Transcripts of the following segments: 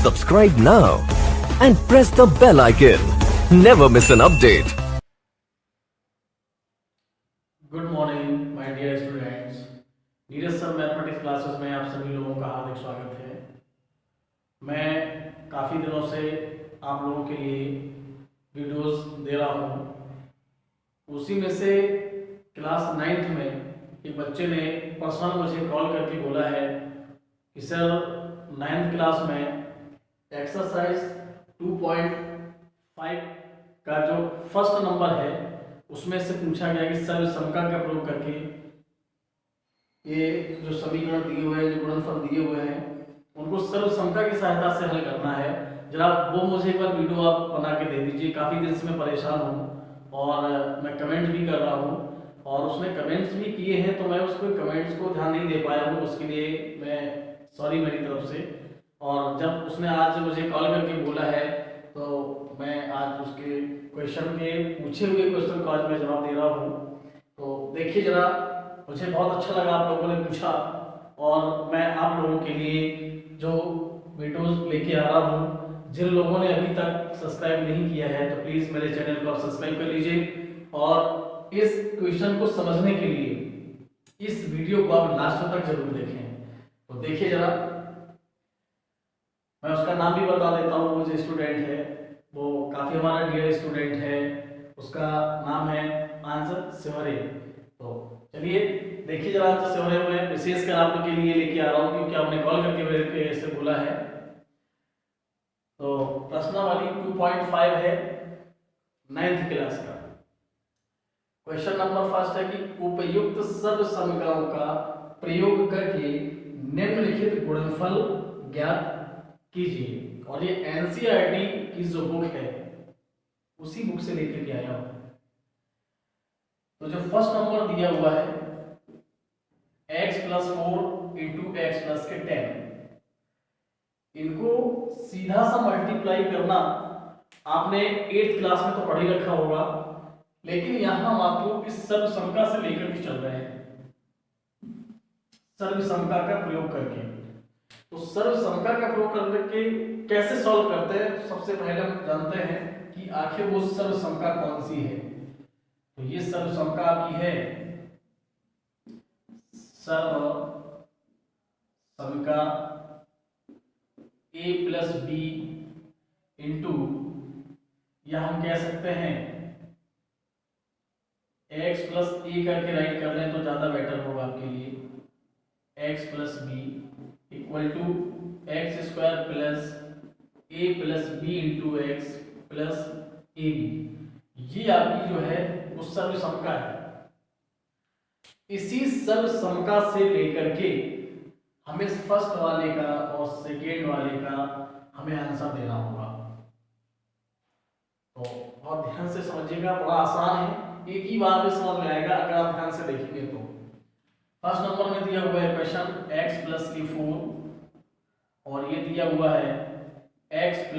Subscribe now and press the bell icon. Never miss an update. Good morning my dear students. Neeraj sir mathematics classes में आप सभी लोगों का हार्दिक स्वागत है। मैं काफ़ी दिनों से आप लोगों के लिए वीडियोस दे रहा हूँ। उसी में से क्लास 9th में एक बच्चे ने पर्सनल मुझे कॉल करके बोला है कि सर 9th क्लास में एक्सरसाइज 2.5 का जो फर्स्ट नंबर है उसमें से पूछा गया कि सर्व समका का प्रयोग करके ये जो समीकरण दिए हुए हैं, जो गुणनफल दिए हुए हैं, उनको सर्व समका की सहायता से हल करना है। जरा वो मुझे एक बार वीडियो आप बना के दे दीजिए। काफ़ी दिन से मैं परेशान हूँ और मैं कमेंट भी कर रहा हूँ और उसने कमेंट्स भी किए हैं, तो मैं उसको कमेंट्स को ध्यान नहीं दे पाया हूँ। उसके लिए मैं सॉरी मेरी तरफ से। और जब उसने आज मुझे कॉल करके बोला है तो मैं आज उसके क्वेश्चन के पूछे हुए क्वेश्चन का आज मैं जवाब दे रहा हूँ। तो देखिए जरा, मुझे बहुत अच्छा लगा आप लोगों ने पूछा और मैं आप लोगों के लिए जो वीडियोस लेके आ रहा हूँ, जिन लोगों ने अभी तक सब्सक्राइब नहीं किया है तो प्लीज़ मेरे चैनल को आप सब्सक्राइब कर लीजिए और इस क्वेश्चन को समझने के लिए इस वीडियो को आप लास्ट तक जरूर देखें। तो देखिए जरा, मैं उसका नाम भी बता देता हूँ। वो जो स्टूडेंट है वो काफ़ी हमारा डियर स्टूडेंट है, उसका नाम है आंसर सिवरे। तो चलिए देखिए जरा, आंसर सिवरे में विशेष कर आप लोग के लिए लेके आ रहा हूँ क्योंकि आपने कॉल करके मेरे पे से बोला है। तो प्रश्नावली 2.5 है 9th क्लास का। क्वेश्चन नंबर फर्स्ट है कि उपयुक्त सर्व समीकरणों का प्रयोग करके निम्नलिखित गुणनफल ज्ञात कीजिए। और ये एनसीईआरटी की जो बुक है उसी बुक से लेकर के आया हूं। तो जो फर्स्ट नंबर दिया हुआ है x + 4 × x + 10, इनको सीधा सा मल्टीप्लाई करना आपने 8th क्लास में तो पढ़ ही रखा होगा, लेकिन यहां हम आपको इस सर्व समका से लेकर के चल रहे हैं, सर्व समका का प्रयोग करके। तो सर्व समका का प्रयोग करके कैसे सॉल्व करते हैं, सबसे पहले हम जानते हैं कि आखिर वो सर्व समका कौन सी है। तो ये सर्व समका आपकी है सर्व समका a + b इंटू, या हम कह सकते हैं x + a करके राइट कर लें तो ज्यादा बेटर होगा आपके लिए। x + b = x² + a + b × x + ab। ये आपकी जो है वो सर्व समका है। इसी सर्व समका से लेकर के हमें फर्स्ट वाले का और सेकेंड वाले का हमें आंसर देना होगा। तो बहुत ध्यान से समझिएगा, बड़ा आसान है, एक ही बार में समझ में आएगा अगर आप ध्यान से देखेंगे तो। फर्स्ट नंबर में दिया हुआ है क्वेश्चन x + 4 और ये दिया हुआ है x +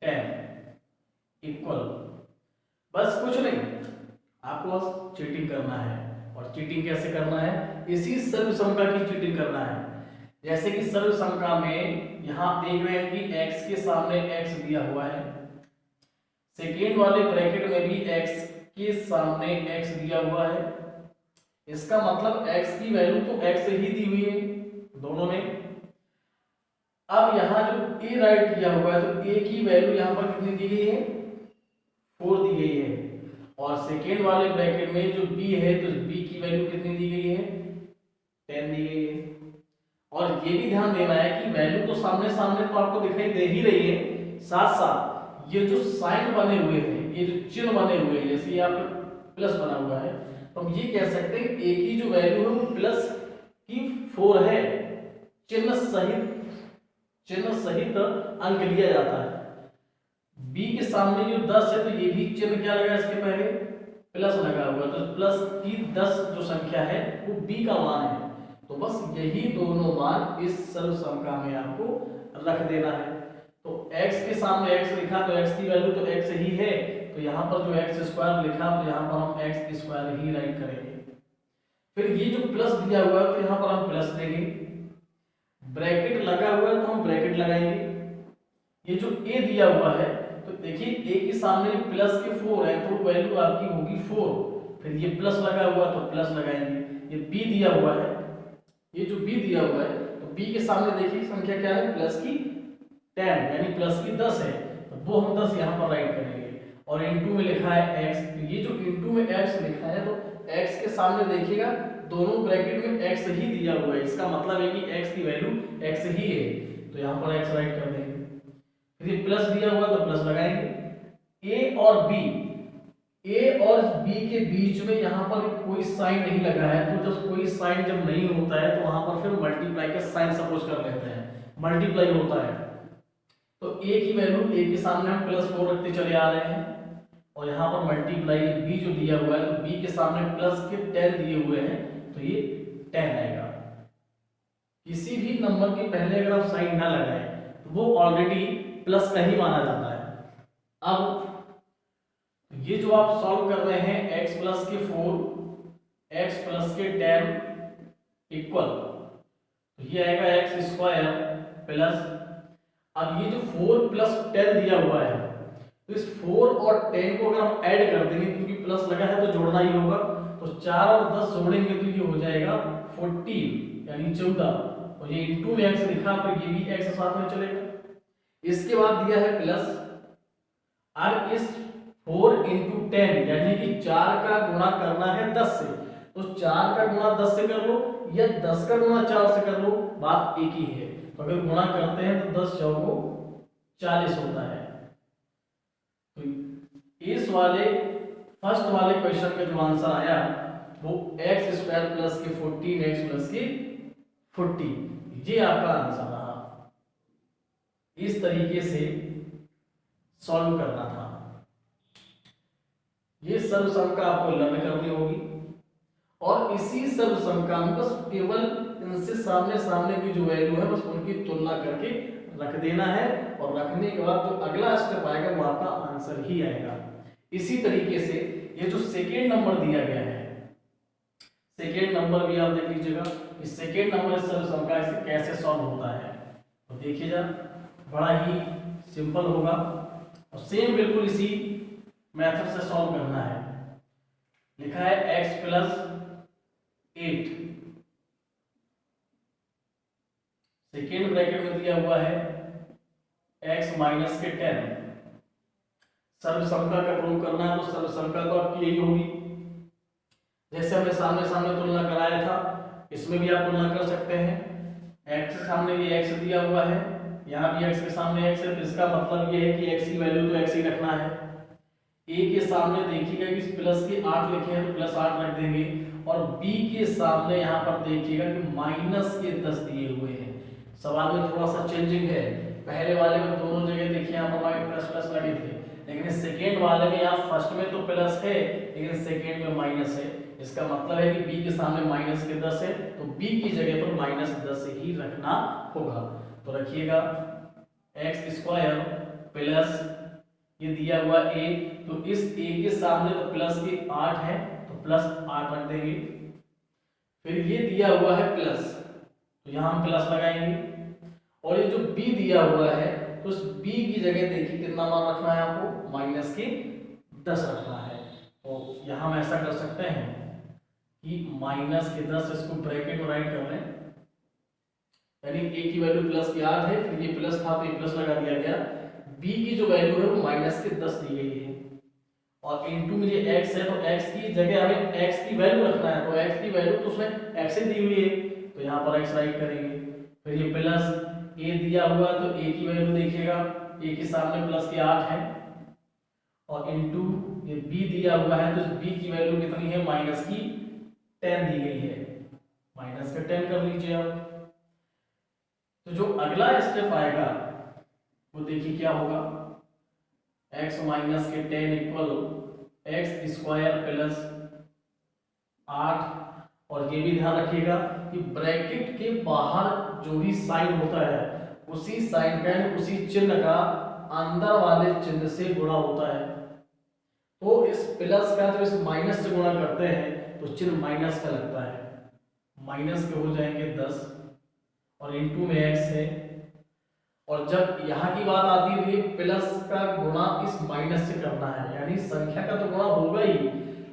10 इक्वल, बस कुछ नहीं, आपको बस चीटिंग करना है। और चीटिंग कैसे करना है, इसी सर्व समका की चीटिंग करना है। जैसे कि सर्व समका में यहां देख रहे हैं कि x के सामने x दिया हुआ है, सेकेंड वाले ब्रैकेट में भी x के सामने x दिया हुआ है। इसका मतलब x की वैल्यू तो x ही दी हुई है दोनों में। अब यहां जो a राइट किया हुआ है तो a की वैल्यू यहां पर कितनी दी गई है, 4 दी गई है। और सेकेंड वाले ब्रैकेट में जो b है तो b की वैल्यू कितनी दी गई है, 10 दी गई है। और ये भी ध्यान देना है कि वैल्यू तो सामने सामने तो आपको दिखाई दे ही रही है, साथ साथ ये जो साइन बने हुए हैं, ये जो चिन्ह बने हुए हैं, जैसे यहाँ पे प्लस बना हुआ है, तो हम ये कह सकते हैं कि a की जो वैल्यू है वो प्लस की 4 है। चिन्ह सहित अंक लिया जाता है। b के सामने जो 10 है तो ये भी चिन्ह क्या लगा, इसके पहले प्लस लगा हुआ, तो प्लस की 10 जो संख्या है वो b का मान है। तो बस यही दोनों मान इस सर्व समका में आपको रख देना है। तो x के सामने x लिखा तो x की वैल्यू तो x ही है, तो यहाँ पर जो x² लिखा तो यहाँ पर हम x² ही राइट करेंगे। फिर ये जो प्लस दिया हुआ है तो यहाँ पर हम प्लस देंगे, ब्रैकेट लगा हुआ है तो हम ब्रैकेट लगाएंगे, ये जो a दिया हुआ है, तो देखिए a के सामने प्लस के 4 है तो वैल्यू आपकी होगी 4, फिर ये प्लस लगा हुआ तो प्लस लगाएंगे। ये b दिया हुआ है, ये जो b दिया हुआ है तो b के सामने देखिए संख्या क्या है, प्लस की 10 यानी प्लस की 10 है, तो वो हम 10 यहाँ पर राइट करेंगे। और इनटू में लिखा है x, तो ये जो इनटू में x लिखा है तो x के सामने देखिएगा दोनों ब्रैकेट में x ही दिया हुआ है, इसका मतलब है कि x की वैल्यू x ही है, तो यहाँ पर x राइट कर देंगे। फिर ये प्लस दिया हुआ तो प्लस लगाएंगे। a और b के बीच में यहाँ पर कोई साइन नहीं लगा है, तो जब कोई साइन जब नहीं होता है तो वहां पर फिर मल्टीप्लाई का साइन सपोज कर लेते हैं, मल्टीप्लाई होता है। तो a की वैल्यू a के सामने हम +4 रखते चले आ रहे हैं, और यहाँ पर मल्टीप्लाई b जो दिया हुआ है तो b के सामने प्लस के 10 दिए हुए हैं तो ये 10 आएगा। किसी भी नंबर के पहले अगर आप साइन ना लगाए तो वो ऑलरेडी प्लस का ही माना जाता है। अब ये जो आप सॉल्व कर रहे हैं x प्लस के 4 x प्लस के 10 इक्वल, तो ये आएगा x स्क्वायर प्लस, अब ये जो 4 प्लस 10 दिया हुआ है तो इस 4 और 10 को अगर हम ऐड कर देंगे, क्योंकि प्लस लगा है तो जोड़ना ही होगा, तो 4 और 10 जोड़ेंगे तो ये हो जाएगा 14 यानी 14, और ये इनटू में x लिखा तो ये भी x साथ में चलेगा। इसके बाद दिया है प्लस, अब इस 4 इंटू 10 यानी कि 4 का गुणा करना है 10 से, तो 4 का गुणा 10 से कर लो या 10 का गुणा 4 से कर लो, बात एक ही है। तो अगर गुणा करते हैं तो 10 चौको 40 होता है। तो इस वाले फर्स्ट वाले क्वेश्चन का जो आंसर आया वो x स्क्वायर प्लस के 14 x प्लस के 40, ये आपका आंसर रहा। इस तरीके से सॉल्व करना था। ये सर्वसंख्या आपको लर्न करनी होगी, और इसी सर्वसंख्या में बस केवल इनसे सामने सामने की जो वैल्यू है बस उनकी तुलना करके रख देना है, और रखने के बाद जो अगला स्टेप आएगा वो आपका आंसर ही आएगा। इसी तरीके से ये जो सेकेंड नंबर दिया गया है, सेकेंड नंबर भी आप देख लीजिएगा, इस सेकेंड नंबर इस सर्वसंख्या से कैसे सॉल्व होता है। तो देखिएगा बड़ा ही सिंपल होगा, और सेम बिल्कुल इसी मेथड से सॉल्व करना है। लिखा है x प्लस 8, सेकेंड ब्रैकेट में दिया हुआ है x माइनस के 10। सर्वसंख्या का प्रूव करना है तो सर्वसंख्या तो आपकी यही होगी, जैसे हमने सामने सामने तुलना कराया था, इसमें भी आप तुलना कर सकते हैं। x के सामने ये x दिया हुआ है, यहाँ भी x के सामने x है, तो इसका मतलब ये है कि x की वैल्यू तो x ही रखना है। a के सामने देखिएगा कि प्लस के 8 लिखे हैं तो प्लस 8 रख देंगे, और b के सामने यहाँ पर देखिएगा कि माइनस के 10 दिए हुए हैं। सवाल में थोड़ा सा चेंजिंग है, पहले वाले में दोनों जगह देखिए यहाँ पर प्लस प्लस लगे थे, लेकिन सेकेंड वाले में यहाँ फर्स्ट में तो प्लस है लेकिन सेकेंड में माइनस है। इसका मतलब है कि b के सामने माइनस के 10 है तो b की जगह पर माइनस 10 ही रखना होगा। तो रखिएगा x स्क्वायर प्लस ये दिया हुआ a, तो इस a के सामने तो प्लस के 8 है तो प्लस 8 रख देंगे। फिर ये दिया हुआ है प्लस, तो यहाँ हम प्लस लगाएंगे, और ये जो b दिया हुआ है तो उस b की जगह देखिए कितना मान रखना है आपको, माइनस के 10 रखना है। तो यहाँ हम ऐसा कर सकते हैं कि माइनस के 10 इसको ब्रैकेट में राइट कर लें, यानी a की वैल्यू प्लस की 8 है, फिर ये प्लस था तो ये प्लस लगा दिया गया, b की जो वैल्यू है वो माइनस के 10 दी गई है, और इनटू में ये x है तो x की जगह हमें x की वैल्यू रखना है, तो x की वैल्यू तो उसमें x ही दी हुई है तो यहाँ पर x राइट करेंगे। फिर ये प्लस a दिया हुआ तो a की वैल्यू देखिएगा, a के सामने प्लस के 8 है, और इनटू ये b दिया हुआ है तो b की वैल्यू कितनी है, माइनस की 10 दी गई है, माइनस का 10 कर लीजिए आप। तो जो अगला स्टेप आएगा वो देखिए क्या होगा, x माइनस के 10 इक्वल x स्क्वायर प्लस 8, और ये भी ध्यान रखिएगा कि ब्रैकेट के बाहर जो भी साइन होता है उसी साइन का उसी चिन्ह का अंदर वाले चिन्ह से गुणा होता है। तो इस प्लस का जब इस माइनस से गुणा करते हैं तो चिन्ह माइनस का लगता है, माइनस के हो जाएंगे 10, और इनटू में x है, और जब यहाँ की बात आती है तो प्लस का गुणा इस माइनस से करना है, यानी संख्या का तो गुणा होगा ही,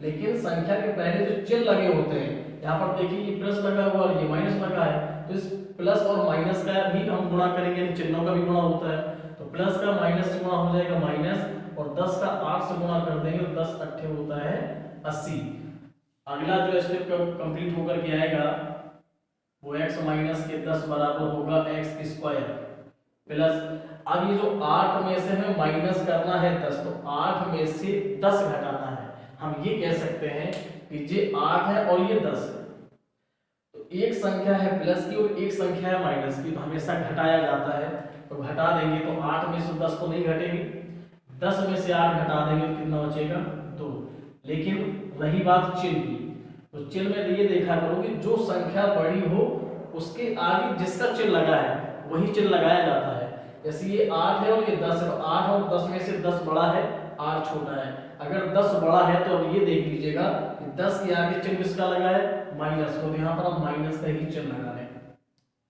लेकिन संख्या के पहले जो चिन्ह लगे होते हैं, यहाँ पर देखिए ये प्लस लगा हुआ और ये माइनस लगा है, तो इस प्लस और माइनस का भी हम गुणा करेंगे, यानी चिन्हों का भी गुणा होता है। तो प्लस का माइनस से गुणा हो जाएगा माइनस, और 10 का 8 से गुणा कर देंगे तो 10 अट्ठे होता है 80। अगला जो स्टेप कंप्लीट होकर के आएगा वो x माइनस के 10 बराबर होगा x स्क्वायर प्लस, अब ये जो 8 में से हमें माइनस करना है 10, तो 8 में से 10 घटाना है। हम ये कह सकते हैं कि ये 8 है और ये 10 है, तो एक संख्या है प्लस की और एक संख्या है माइनस की, तो हमेशा घटाया जाता है, तो घटा देंगे तो 8 में से 10 तो नहीं घटेगी, 10 में से 8 घटा देंगे तो कितना बचेगा 2। लेकिन रही बात चिन्ह की, तो चिन्ह में ये देखा करो कि जो संख्या बड़ी हो उसके आगे जिसका चिन्ह लगा है वही चिन्ह लगाया जाता है। जैसे ये 8 है और ये 10 है, 8 और 10 में से 10 बड़ा है, 8 छोटा है। अगर 10 बड़ा है तो अब ये देख लीजिएगा कि 10 के आगे चिन्ह किसका लगा है, माइनस, तो यहाँ पर हम माइनस का ही चिन्ह लगा लें।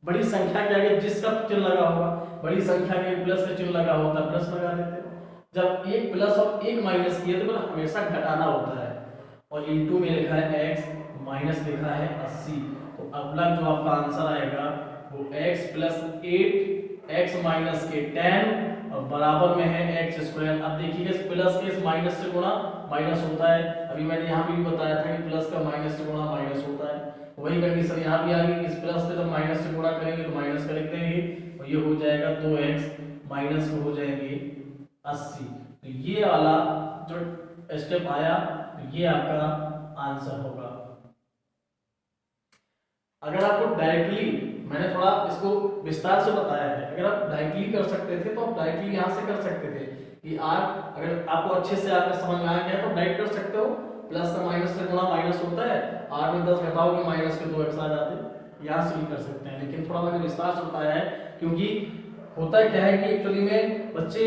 बड़ी संख्या के आगे जिसका चिन्ह लगा होगा, बड़ी संख्या के प्लस का चिन्ह लगा होता है, प्लस लगा देते हैं। जब एक प्लस और एक माइनस की है तो हमेशा घटाना होता है, और इनटू में लिखा है x माइनस लिखा है 80, तो अगला जो आपका आंसर आएगा वो x प्लस 8 x माइनस के 10 और बराबर में है x स्क्वायर। अब देखिएगा इस प्लस के इस माइनस से गुणा माइनस होता है, अभी मैंने यहाँ भी बताया था कि प्लस का माइनस से गुणा माइनस होता है, वही कंडीशन यहाँ भी आ गई, इस प्लस से जब माइनस से गुणा करेंगे तो माइनस का लिख देंगे, और ये हो जाएगा 2x माइनस में हो जाएंगे 80। तो ये वाला जो स्टेप आया तो ये आपका आंसर होगा। अगर आपको डायरेक्टली, मैंने थोड़ा इसको विस्तार से बताया है, अगर आप डायरेक्टली कर सकते थे तो आप डायरेक्टली यहाँ से कर सकते थे कि आप, अगर आपको अच्छे से आपने समझ में आ गया तो डायरेक्ट कर सकते हो, प्लस का माइनस से गुणा माइनस होता है, 8 में 10 घटाओगे माइनस के 2x आ जाते, यहाँ से भी कर सकते हैं। लेकिन थोड़ा मैंने विस्तार से बताया है, क्योंकि होता क्या है कि एक्चुअली में बच्चे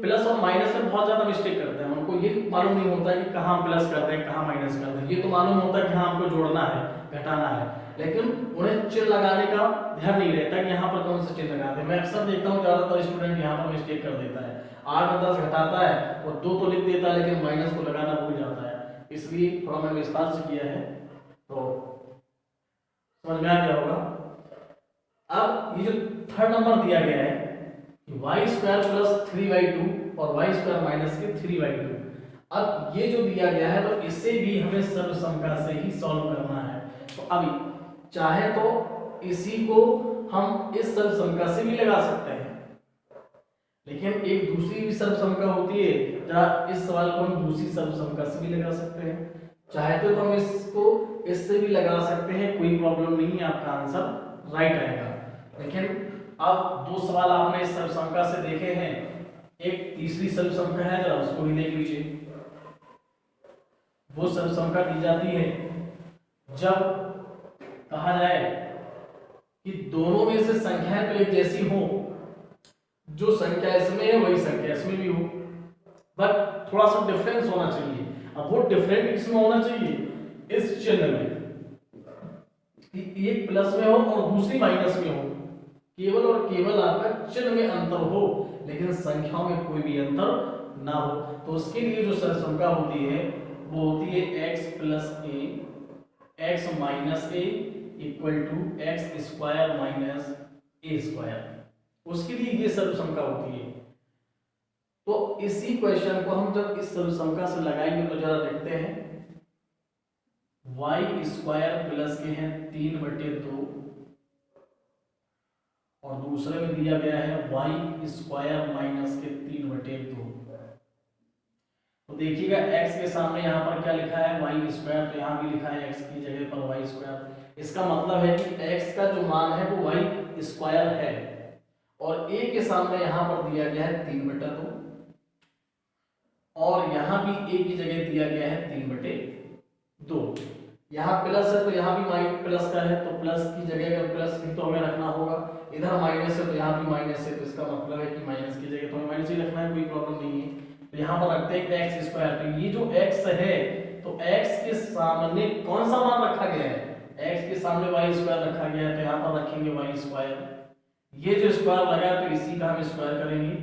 प्लस और माइनस में बहुत ज्यादा मिस्टेक करते हैं, उनको ये मालूम नहीं होता है कि कहाँ प्लस कर रहे हैं कहाँ माइनस कर रहे हैं, ये तो मालूम होता है कि हाँ हमको जोड़ना है घटाना है, लेकिन उन्हें चिन्ह लगाने का ध्यान नहीं रहता कि यहाँ पर कौन सा चिन्ह लगाते हैं। मैं अक्सर देखता हूँ ज्यादातर स्टूडेंट यहाँ पर मिस्टेक कर देता है, 8 में 10 घटाता है और 2 तो लिख देता है लेकिन माइनस को लगाना भूल जाता है, इसलिए थोड़ा मैंने विस्तार से किया है, तो समझ में आ गया होगा। अब ये जो थर्ड नंबर दिया गया है y स्क्वायर प्लस 3/2 और y स्क्वायर माइनस के 3/2, अब ये जो दिया गया है तो इसे भी हमें सर्वसंख्या से ही सॉल्व करना है। तो अभी चाहे तो इसी को हम इस सर्वसंख्या से भी लगा सकते हैं, लेकिन एक दूसरी भी सर्वसंख्या होती है, जरा इस सवाल को हम दूसरी सर्वसंख्या से भी लगा सकते हैं, चाहे तो हम इसको इससे भी लगा सकते हैं, कोई प्रॉब्लम नहीं है, आपका आंसर राइट आएगा। लेकिन अब 2 सवाल आपने इस सर्वसंख्या से देखे हैं, एक तीसरी सर्वसंख्या है, जरा उसको भी देख लीजिए। वो सर्वसंख्या दी जाती है जब कहा जाए कि दोनों में से संख्याएं तो एक जैसी हो, जो संख्या इसमें है वही संख्या इसमें भी हो, बट थोड़ा सा डिफरेंस होना चाहिए। अब वो डिफरेंट किसमें होना चाहिए, इस चिन्ह में, कि एक प्लस में हो और दूसरी माइनस में हो, केवल और केवल आपका चिन्ह में अंतर हो लेकिन संख्याओं में कोई भी अंतर ना हो। तो उसके लिए जो सर्वसंख्या होती है वो होती है x plus a x minus a equal to x square minus a square, उसके लिए ये सर्वसंख्या होती है। तो इसी क्वेश्चन को हम जब इस सर्वसंख्या से लगाएंगे तो जरा देखते हैं, y स्क्वायर प्लस के हैं 3/2 और दूसरे में दिया गया है y स्क्वायर माइनस के 3/2। तो देखिएगा x के सामने यहाँ पर क्या लिखा है y स्क्वायर, तो यहाँ भी लिखा है x की जगह पर y स्क्वायर। इसका मतलब है कि x का जो मान है वो y स्क्वायर है, और a के सामने यहाँ पर दिया गया है 3/2 और यहाँ भी a की जगह दिया गया है 3/2। यहाँ प्लस है तो यहाँ भी माइनस प्लस का है, तो प्लस की जगह अगर प्लस भी तो हमें रखना होगा, इधर माइनस है तो यहाँ भी माइनस है, तो इसका मतलब है कि माइनस की जगह तो हमें माइनस ही रखना है, कोई प्रॉब्लम नहीं है। तो यहाँ पर रखते हैं एक्स स्क्वायर, तो ये जो x है तो x के सामने कौन सा मान रखा गया है, x के सामने y स्क्वायर रखा गया है, तो यहाँ पर रखेंगे y स्क्वायर। ये जो स्क्वायर लगा है तो इसी का हम स्क्वायर करेंगे,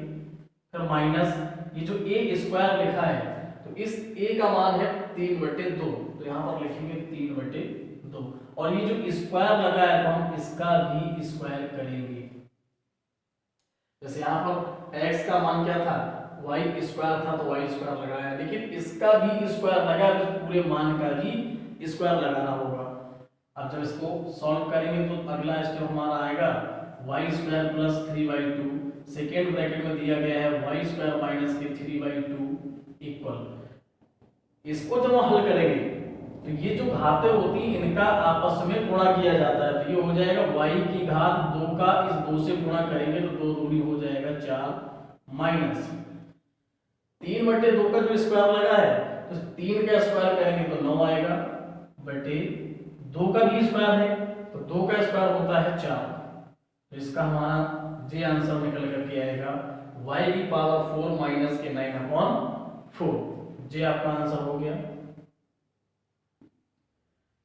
फिर माइनस ये जो ए स्क्वायर लिखा है तो इस ए का मान है 3/2, तो यहाँ पर लिखेंगे 3/2, और ये जो स्क्वायर लगा है तो हम इसका भी स्क्वायर करेंगे। जैसे यहाँ पर x का मान क्या था, y स्क्वायर था तो y स्क्वायर लगाया, लेकिन इसका भी स्क्वायर लगा तो पूरे मान का भी स्क्वायर लगाना होगा। अब जब इसको सॉल्व करेंगे तो अगला स्टेप हमारा आएगा y square plus 3/2, second bracket में दिया गया है y स्क्वायर माइनस के 3/2 इक्वल, इसको जब हम हल करेंगे तो ये जो घातें होती हैं इनका आपस में गुणा किया जाता है, तो ये हो जाएगा y की घात 2 का इस 2 से गुणा करेंगे तो 2 दूनी हो जाएगा 4 माइनस 3/2 का जो स्क्वायर लगा है तो 3 का स्क्वायर करेंगे तो 9 आएगा, बटे 2 का भी स्क्वायर है तो 2 का स्क्वायर होता है 4, तो इसका हमारा जे आंसर निकल करके आएगा y की पावर 4 माइनस के 9/4, जे आपका आंसर हो गया।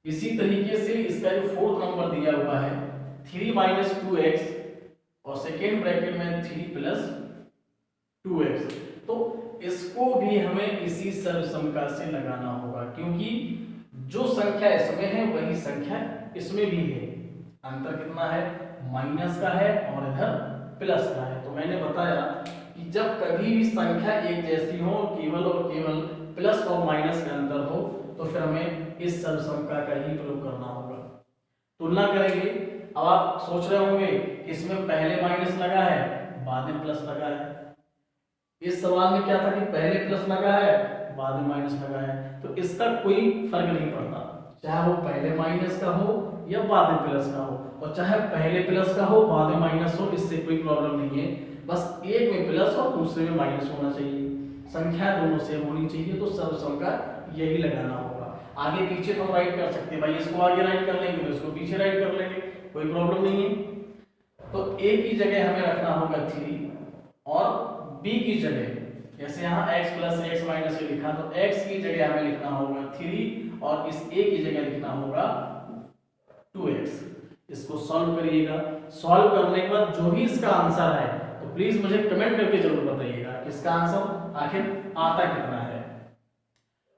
इसी तरीके से इसका जो फोर्थ नंबर दिया हुआ है 3 - 2x और सेकेंड ब्रैकेट में 3 + 2x, तो इसको भी हमें इसी सर्वसमका से लगाना होगा, क्योंकि जो संख्या इसमें है वही संख्या इसमें भी है। अंतर कितना है, माइनस का है और इधर प्लस का है। तो मैंने बताया कि जब कभी भी संख्या एक जैसी हो, केवल और केवल प्लस और माइनस का अंतर हो, तो फिर हमें इस सर्वसमका का ही प्रयोग करना होगा। तुलना करेंगे। अब आप सोच रहे होंगे इसमें पहले माइनस लगा है बाद में प्लस लगा है, इस सवाल में क्या था कि पहले प्लस लगा है बाद में माइनस लगा है, तो इसका कोई फर्क नहीं पड़ता, चाहे वो पहले माइनस का हो या बाद में प्लस का हो, और चाहे पहले प्लस का हो बाद में माइनस हो, इससे कोई प्रॉब्लम नहीं है। बस एक में प्लस और दूसरे में माइनस होना चाहिए, संख्या दोनों सेम होनी चाहिए, तो सर्वसमका यही लगाना होगा। आगे पीछे तो हम राइट कर सकते हैं, भाई इसको आगे राइट कर लेंगे तो इसको पीछे राइट कर लेंगे, कोई प्रॉब्लम नहीं है। तो a की जगह हमें रखना होगा 3 और b की जगह, जैसे यहाँ x + x - a लिखा तो x की जगह हमें लिखना होगा 3 और इस a की जगह लिखना होगा 2x। इसको सॉल्व करिएगा, सॉल्व करने के बाद जो भी इसका आंसर है तो प्लीज मुझे कमेंट करके जरूर बताइएगा इसका आंसर आखिर आता कितना है।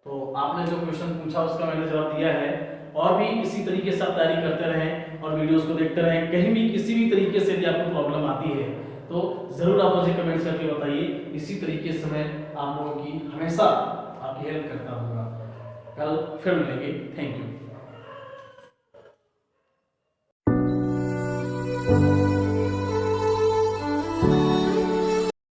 तो आपने जो क्वेश्चन पूछा उसका मैंने जवाब दिया है, और भी इसी तरीके से आप तैयारी करते रहें और वीडियोस को देखते रहें। कहीं भी किसी भी तरीके से यदि आपको प्रॉब्लम आती है तो जरूर आप मुझे कमेंट्स करके बताइए, इसी तरीके से मैं आप लोगों की हमेशा आपकी हेल्प करता रहूँगा। कल फिर मिलेंगे, थैंक यू।